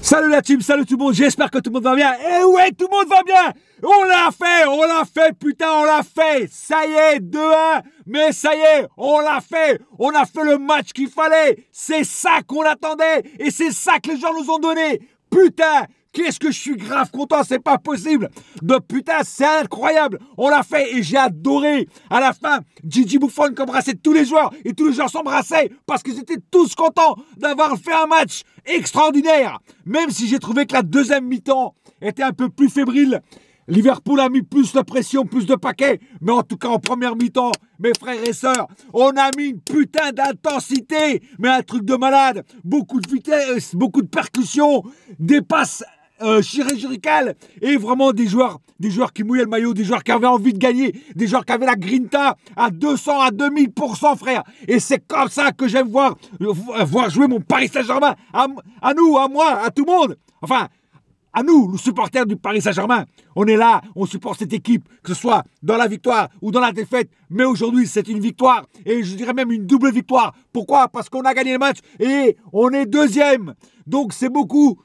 Salut la team, salut tout le monde, j'espère que tout le monde va bien. Eh ouais, tout le monde va bien. On l'a fait, putain, on l'a fait. Ça y est, 2-1, mais ça y est, on l'a fait. On a fait le match qu'il fallait. C'est ça qu'on attendait et c'est ça que les gens nous ont donné. Putain, qu'est-ce que je suis grave content, c'est pas possible. Putain, c'est incroyable. On l'a fait et j'ai adoré. À la fin, Gigi Buffon embrassait tous les joueurs et tous les joueurs s'embrassaient parce qu'ils étaient tous contents d'avoir fait un match extraordinaire. Même si j'ai trouvé que la deuxième mi-temps était un peu plus fébrile. Liverpool a mis plus de pression, plus de paquets. Mais en tout cas, en première mi-temps, mes frères et sœurs, on a mis une putain d'intensité. Mais un truc de malade. Beaucoup de vitesse, beaucoup de percussions, des passes chirurgicales. Et vraiment des joueurs qui mouillaient le maillot, des joueurs qui avaient envie de gagner, des joueurs qui avaient la grinta à 200, à 2000%, frère. Et c'est comme ça que j'aime voir jouer mon Paris Saint-Germain. À nous, à moi, à tout le monde. Enfin, à nous, les supporters du Paris Saint-Germain, on est là, on supporte cette équipe, que ce soit dans la victoire ou dans la défaite. Mais aujourd'hui, c'est une victoire et je dirais même une double victoire. Pourquoi? Parce qu'on a gagné le match et on est deuxième. Donc, c'est beaucoup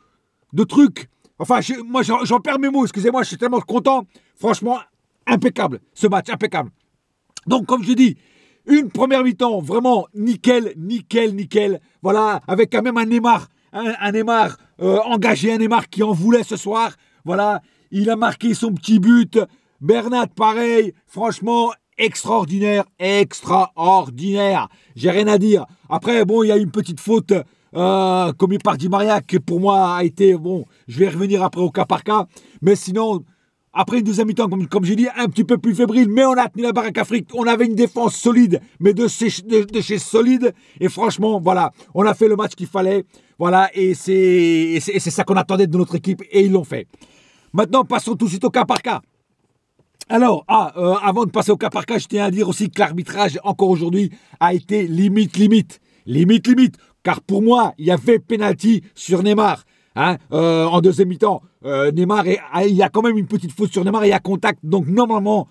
de trucs. Enfin, moi, j'en perds mes mots. Excusez-moi, je suis tellement content. Franchement, impeccable. Ce match, impeccable. Donc, comme je dis, une première mi-temps, vraiment nickel. Voilà, avec quand même un Neymar. Un Neymar engagé, un Neymar qui en voulait ce soir. Voilà, il a marqué son petit but. Bernat, pareil. Franchement, extraordinaire. J'ai rien à dire. Après, bon, il y a une petite faute commise par Di Maria qui pour moi a été, bon, je vais revenir après au cas par cas. Mais sinon, après une deuxième mi-temps, comme j'ai dit, un petit peu plus fébrile, mais on a tenu la baraque Afrique. On avait une défense solide, mais de chez solide. Et franchement, voilà, on a fait le match qu'il fallait. Voilà, et c'est ça qu'on attendait de notre équipe, et ils l'ont fait. Maintenant, passons tout de suite au cas par cas. Alors, avant de passer au cas par cas, je tiens à dire aussi que l'arbitrage, encore aujourd'hui, a été limite. Car pour moi, il y avait penalty sur Neymar. En deuxième mi-temps, Neymar, il y a quand même une petite faute sur Neymar, il y a contact. Donc, normalement,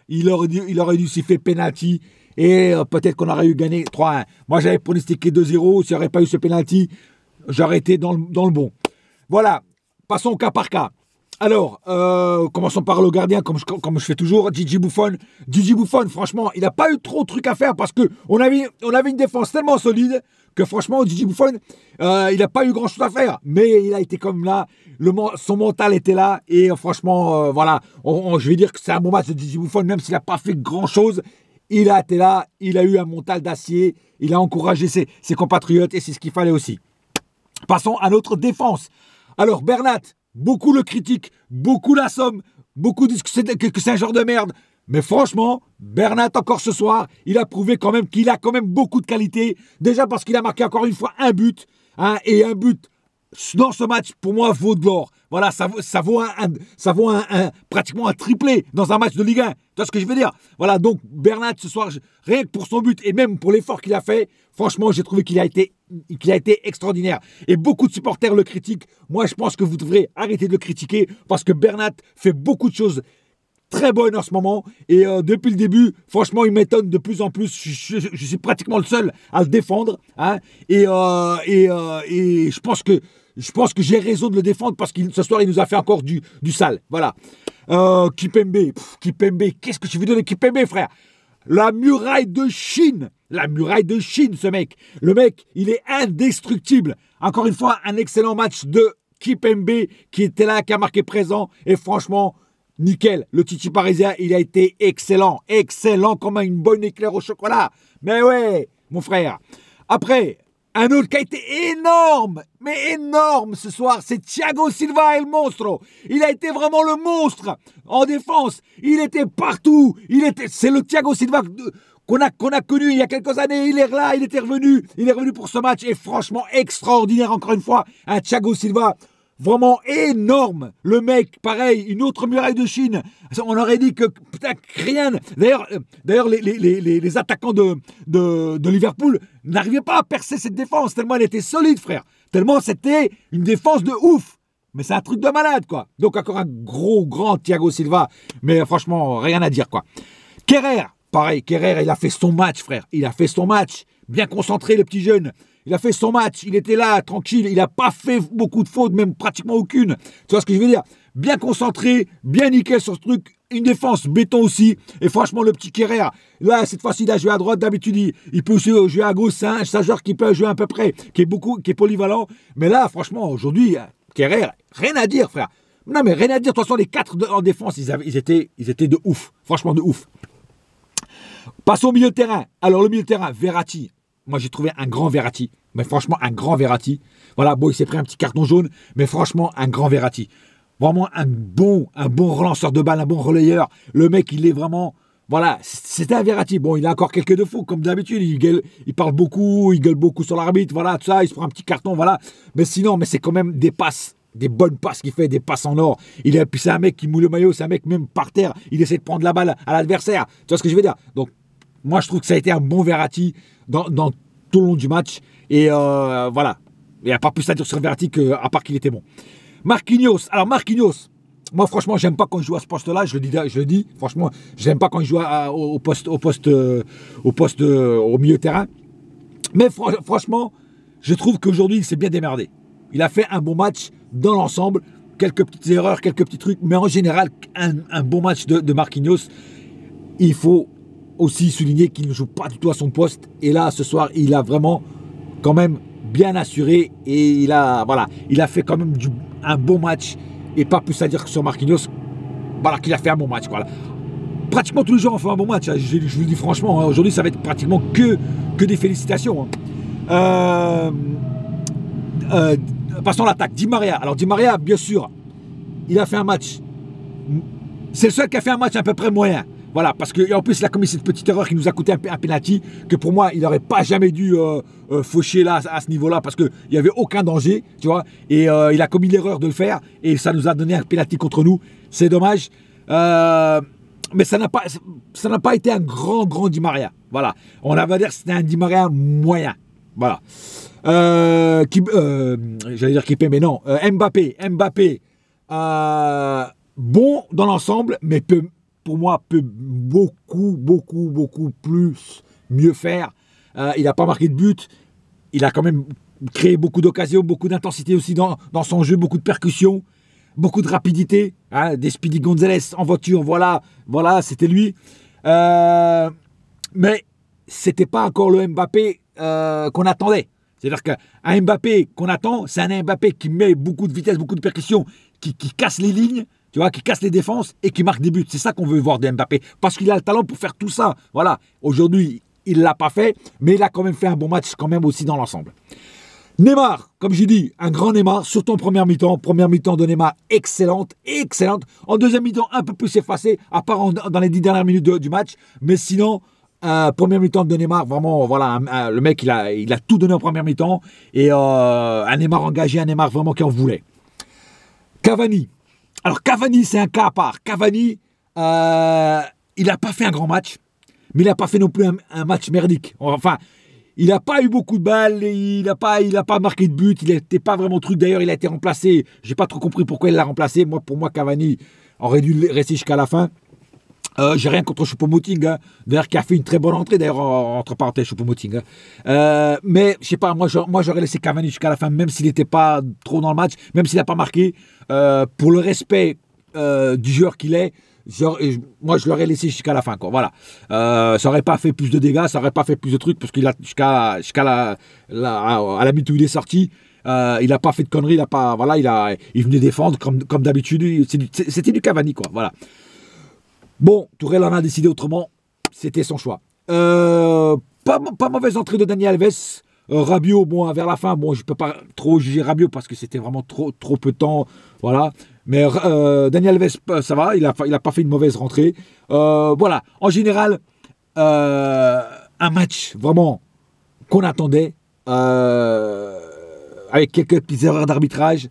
il aurait dû siffler penalty. Et peut-être qu'on aurait eu gagné 3-1. Moi, j'avais pronostiqué 2-0. S'il n'y aurait pas eu ce penalty, j'aurais été dans le bon. Voilà. Passons au cas par cas. Alors, commençons par le gardien, comme je fais toujours, Gigi Buffon. Gigi Buffon, franchement, il n'a pas eu trop de trucs à faire parce qu'on avait une défense tellement solide que franchement, Gigi Buffon, il n'a pas eu grand-chose à faire. Mais il a été comme là, son mental était là. Et franchement, voilà, je vais dire que c'est un bon match de Gigi Buffon, même s'il n'a pas fait grand-chose. Il a été là, il a eu un mental d'acier, il a encouragé ses compatriotes et c'est ce qu'il fallait aussi. Passons à notre défense. Alors Bernat, beaucoup le critiquent, beaucoup l'assomment, beaucoup disent que c'est un genre de merde. Mais franchement, Bernat encore ce soir, il a prouvé quand même qu'il a quand même beaucoup de qualité. Déjà parce qu'il a marqué encore une fois un but, et un but dans ce match, pour moi, vaut de l'or. Voilà, ça vaut pratiquement un triplé dans un match de Ligue 1. Tu vois ce que je veux dire? Voilà, donc Bernat, ce soir, rien que pour son but et même pour l'effort qu'il a fait, franchement, j'ai trouvé qu'il a été extraordinaire. Et beaucoup de supporters le critiquent. Moi, je pense que vous devrez arrêter de le critiquer parce que Bernat fait beaucoup de choses très bonnes en ce moment. Et depuis le début, franchement, il m'étonne de plus en plus. Je suis pratiquement le seul à le défendre. Et je pense que j'ai raison de le défendre parce que ce soir, il nous a fait encore du sale. Voilà. Kimpembe, qu'est-ce que tu veux donner Kimpembe, frère? La muraille de Chine, ce mec. Le mec, il est indestructible. Encore une fois, un excellent match de Kimpembe qui était là, qui a marqué présent. Et franchement, nickel. Le Titi parisien, il a été excellent comme une bonne éclair au chocolat. Mais ouais, mon frère. Après, un autre qui a été énorme ce soir, c'est Thiago Silva el Monstro. Il a été vraiment le monstre en défense. Il était partout. C'est le Thiago Silva qu'on a connu il y a quelques années. Il est là, il est revenu pour ce match et franchement extraordinaire encore une fois. Un Thiago Silva vraiment énorme. Le mec, pareil, une autre muraille de Chine. On aurait dit que, putain, rien. D'ailleurs, les attaquants de Liverpool n'arrivaient pas à percer cette défense, tellement elle était solide, frère. Tellement c'était une défense de ouf. Mais c'est un truc de malade, quoi. Donc, encore un grand Thiago Silva. Mais franchement, rien à dire, quoi. Kerrer, pareil, Kerrer, il a fait son match, frère. Il a fait son match. Bien concentré, le petit jeune. Il a fait son match, il était là, tranquille, il n'a pas fait beaucoup de fautes, même pratiquement aucune. Tu vois ce que je veux dire? Bien concentré, bien nickel sur ce truc. Une défense béton aussi. Et franchement, le petit Kerrer, là, cette fois-ci, il a joué à droite. D'habitude, il peut aussi jouer à gauche. C'est un joueur qui peut jouer à peu près, qui est polyvalent. Mais là, franchement, aujourd'hui, Kerrer, rien à dire, frère. Non, mais rien à dire. De toute façon, les 4 en défense, ils étaient de ouf. Franchement, de ouf. Passons au milieu de terrain. Alors, le milieu de terrain, Verratti. Moi, j'ai trouvé un grand Verratti. Mais franchement, un grand Verratti. Voilà, bon, il s'est pris un petit carton jaune. Mais franchement, un grand Verratti. Vraiment un bon relanceur de balle, un bon relayeur. Le mec, il est vraiment... Voilà, c'était un Verratti. Bon, il a encore quelques défauts, comme d'habitude. Il parle beaucoup, il gueule beaucoup sur l'arbitre. Voilà, tout ça, il se prend un petit carton, voilà. Mais sinon, c'est quand même des passes. Des bonnes passes qu'il fait, des passes en or. Puis c'est un mec qui moule le maillot, c'est un mec même par terre. Il essaie de prendre la balle à l'adversaire. Tu vois ce que je veux dire? Donc, moi, je trouve que ça a été un bon Verratti dans tout le long du match. Et voilà. Il n'y a pas plus à dire sur Verratti à part qu'il était bon. Marquinhos. Alors Marquinhos, moi franchement j'aime pas quand il joue à ce poste-là, je le dis, franchement j'aime pas quand il joue au milieu de terrain. Mais franchement, je trouve qu'aujourd'hui il s'est bien démerdé. Il a fait un bon match dans l'ensemble, quelques petites erreurs, quelques petits trucs, mais en général un bon match de Marquinhos. Il faut aussi souligner qu'il ne joue pas du tout à son poste. Et là ce soir il a vraiment quand même bien assuré et il a fait quand même un bon match et pas plus à dire que sur Marquinhos, voilà, qu'il a fait un bon match. Voilà. Pratiquement tous les jours on fait un bon match, hein. Je vous le dis franchement, hein. Aujourd'hui ça va être pratiquement que des félicitations. Hein. Passons à l'attaque. Di Maria. Alors Di Maria, bien sûr, il a fait un match. C'est le seul qui a fait un match à peu près moyen. Voilà, parce qu'en plus, il a commis cette petite erreur qui nous a coûté un penalty, que pour moi, il n'aurait pas jamais dû faucher là, à ce niveau-là, parce qu'il n'y avait aucun danger, tu vois. Et il a commis l'erreur de le faire, et ça nous a donné un penalty contre nous. C'est dommage. Mais ça n'a pas été un grand Di Maria. Voilà. On va dire que c'était un Di Maria moyen. Voilà. J'allais dire Kippé, mais non. Mbappé. Bon dans l'ensemble, mais pour moi, peut beaucoup plus mieux faire. Il n'a pas marqué de but. Il a quand même créé beaucoup d'occasions, beaucoup d'intensité aussi dans son jeu, beaucoup de percussions, beaucoup de rapidité. Hein, des Speedy Gonzalez en voiture, voilà, c'était lui. Mais c'était pas encore le Mbappé qu'on attendait. C'est-à-dire qu'un Mbappé qu'on attend, c'est un Mbappé qui met beaucoup de vitesse, beaucoup de percussions, qui casse les lignes, tu vois, qui casse les défenses et qui marque des buts. C'est ça qu'on veut voir de Mbappé, parce qu'il a le talent pour faire tout ça. Voilà, aujourd'hui, il ne l'a pas fait, mais il a quand même fait un bon match quand même aussi dans l'ensemble. Neymar, comme j'ai dit, un grand Neymar, surtout en première mi-temps. Première mi-temps de Neymar, excellente. En deuxième mi-temps, un peu plus effacé, à part dans les 10 dernières minutes du match. Mais sinon, première mi-temps de Neymar, vraiment, voilà, le mec, il a tout donné en première mi-temps. Et un Neymar engagé, un Neymar vraiment qui en voulait. Cavani. Alors Cavani, c'est un cas à part. Cavani, il n'a pas fait un grand match, mais il n'a pas fait non plus un match merdique. Enfin, il n'a pas eu beaucoup de balles, il n'a pas marqué de but, il n'était pas vraiment truc. D'ailleurs, il a été remplacé. J'ai pas trop compris pourquoi il l'a remplacé. Pour moi, Cavani aurait dû rester jusqu'à la fin. J'ai rien contre Choupo-Moting, hein, d'ailleurs, qui a fait une très bonne entrée, d'ailleurs, entre parenthèses, Choupo-Moting. Hein. Mais, je sais pas, moi j'aurais laissé Cavani jusqu'à la fin, même s'il n'était pas trop dans le match, même s'il n'a pas marqué. Pour le respect du joueur qu'il est, moi je l'aurais laissé jusqu'à la fin, quoi. Voilà. Ça n'aurait pas fait plus de dégâts, ça n'aurait pas fait plus de trucs, parce qu'il a à la minute où il est sorti, il n'a pas fait de conneries, il venait défendre comme d'habitude. C'était du Cavani, quoi. Voilà. Bon, Tourelle en a décidé autrement, c'était son choix. Pas mauvaise entrée de Dani Alves. Rabiot, bon, vers la fin, bon, je peux pas trop juger Rabiot parce que c'était vraiment trop peu de temps, voilà. Mais Dani Alves, ça va, il a pas fait une mauvaise rentrée. Voilà, en général, un match vraiment qu'on attendait, avec quelques petites erreurs d'arbitrage.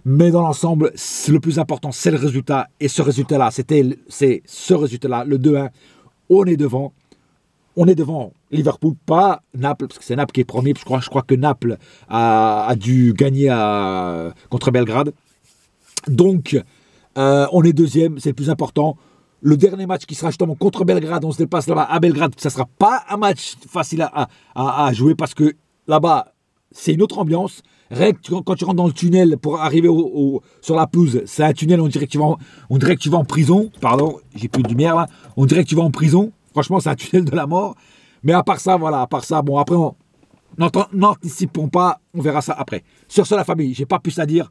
Mais dans l'ensemble, le plus important, c'est le résultat. Et ce résultat-là, c'est ce résultat-là, le 2-1. On est devant. On est devant Liverpool, pas Naples, parce que c'est Naples qui est premier. Je crois que Naples a dû gagner contre Belgrade. Donc, on est deuxième, c'est le plus important. Le dernier match qui sera justement contre Belgrade, on se dépasse là-bas à Belgrade. Ça ne sera pas un match facile à jouer parce que là-bas, c'est une autre ambiance. Rien que quand tu rentres dans le tunnel pour arriver sur la pelouse, c'est un tunnel, on dirait que tu vas en prison. Pardon, j'ai plus de lumière là. On dirait que tu vas en prison. Franchement, c'est un tunnel de la mort. Mais à part ça, voilà, bon, après, n'anticipons pas, on verra ça après. Sur ce, la famille, j'ai pas plus à dire.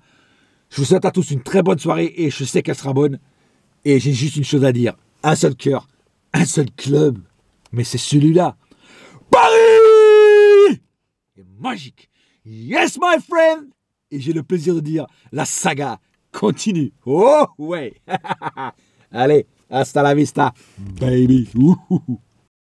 Je vous souhaite à tous une très bonne soirée et je sais qu'elle sera bonne. Et j'ai juste une chose à dire. Un seul cœur, un seul club. Mais c'est celui-là. Paris est magique. Yes, my friend. Et j'ai le plaisir de dire, la saga continue. Oh, ouais. Allez, hasta la vista, baby. Ouh.